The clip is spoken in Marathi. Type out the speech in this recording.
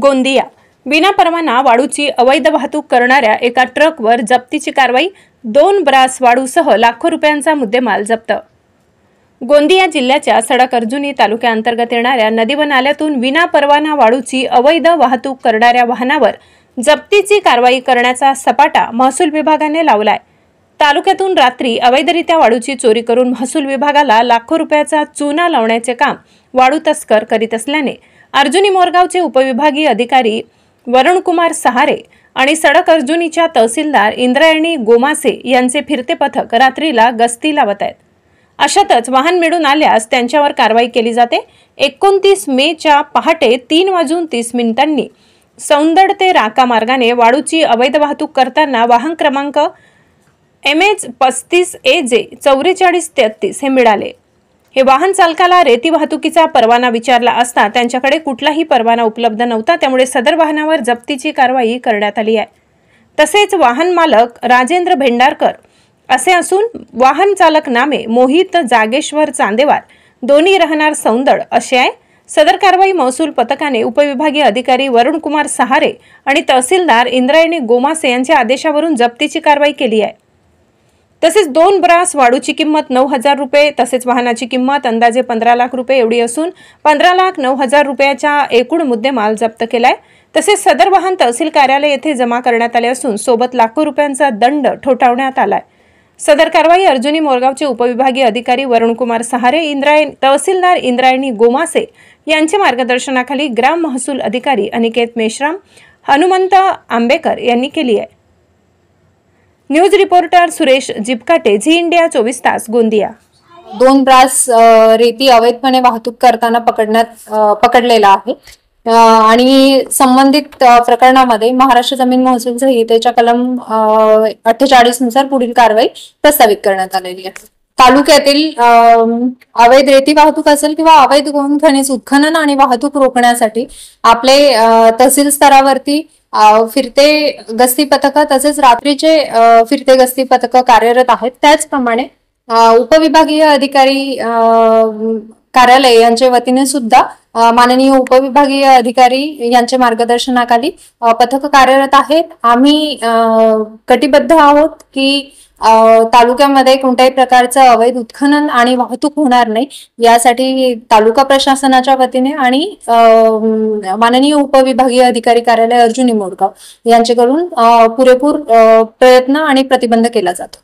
गोंदिया विनापरवाना वाळूची अवैध वाहतूक करणाऱ्या एका ट्रकवर जप्तीची कारवाई। 2 ब्रास वाळूसह लाखो रुपयांचा मुद्देमाल जप्त। गोंदिया जिल्ह्याच्या सडक अर्जुनी तालुक्याअंतर्गत येणाऱ्या नदी व नाल्यातून विनापरवाना वाळूची अवैध वाहतूक करणाऱ्या वाहनावर जप्तीची कारवाई करण्याचा सपाटा महसूल विभागाने लावलाय। तालुक्यातून रात्री अवैधरित्या वाळूची चोरी करून महसूल विभागाला लाखो रुपयाचा चुना लावण्याचे काम वाळू तस्कर करीत असल्याने अर्जुनी मोरगावचे उपविभागीय अधिकारी वरुणकुमार सहारे आणि सडक अर्जुनीच्या तहसीलदार इंद्रायणी गोमासे यांचे फिरते पथक रात्रीला गस्ती लावत आहेत। अशातच वाहन मिळून आल्यास त्यांच्यावर कारवाई केली जाते। 29 मेच्या पहाटे 3:30 सौंदड ते राका मार्गाने वाळूची अवैध वाहतूक करताना वाहन क्रमांक MH 35 AJ 4433 हे मिळाले। हे वाहन चालकाला रेती वाहतुकीचा परवाना विचारला असता त्यांच्याकडे कुठलाही परवाना उपलब्ध नव्हता, त्यामुळे सदर वाहनावर जप्तीची कारवाई करण्यात आली आहे। तसेच वाहन मालक राजेंद्र भेंडारकर असे असून वाहन चालक नामे मोहित जागेश्वर चांदेवार, दोन्ही राहणार सौंदड असे आहे। सदर कारवाई महसूल पथकाने उपविभागीय अधिकारी वरुणकुमार सहारे आणि तहसीलदार इंद्रायणी गोमासे यांच्या आदेशावरून जप्तीची कारवाई केली आहे। तसेच 2 ब्रास वाळूची किंमत 9,000 रुपये, तसेच वाहनाची किंमत अंदाजे 15 लाख रुपये एवढी असून 15,09,000 रुपयाचा एकूण मुद्देमाल जप्त केलाय। तसेच सदर वाहन तहसील कार्यालय येथे जमा करण्यात आले असून सोबत लाखो रुपयांचा दंड ठोठावण्यात आलाय। सदर कारवाई अर्जुनी मोरगावचे उपविभागीय अधिकारी वरुणकुमार सहारे, तहसीलदार इंद्रायणी गोमासे यांच्या मार्गदर्शनाखाली ग्राम महसूल अधिकारी अनिकेत मेश्राम, हनुमंत आंबेकर यांनी केली आहे। News reporter Suresh Jipkate, Zee India 24 तास, गोंदिया। 2 ब्रास रेती अवैधपणे वाहतूक करताना पकडलेला आहे आणि संबंधित प्रकरणामध्ये महाराष्ट्र जमीन महसूल संहितेच्या कलम 48 नुसार पुढील कारवाई प्रस्तावित करण्यात आलेली आहे। तालुक्यातील अवैध रेती वाहतूक असेल किंवा अवैध गौण खनिज उत्खनन आणि वाहतूक रोखण्यासाठी आपले तहसील स्तरावरती फिरते गस्ती पथक तसेच रात्रीचे फिरते गस्ती पथक कार्यरत आहेत। त्याचप्रमाणे उपविभागीय अधिकारी कार्यालय यांच्या वतीने सुद्धा माननीय उपविभागीय अधिकारी यांच्या मार्गदर्शनाखाली पथक कार्यरत आहेत। आम्ही कटिबद्ध आहोत की तालुक्यामध्ये कोणत्याही प्रकारचं अवैध उत्खनन आणि वाहतूक होणार नाही, यासाठी तालुका प्रशासनाच्या वतीने आणि माननीय उपविभागीय अधिकारी कार्यालय अर्जुनी मोरगाव यांच्याकडून पुरेपूर प्रयत्न आणि प्रतिबंध केला जातो।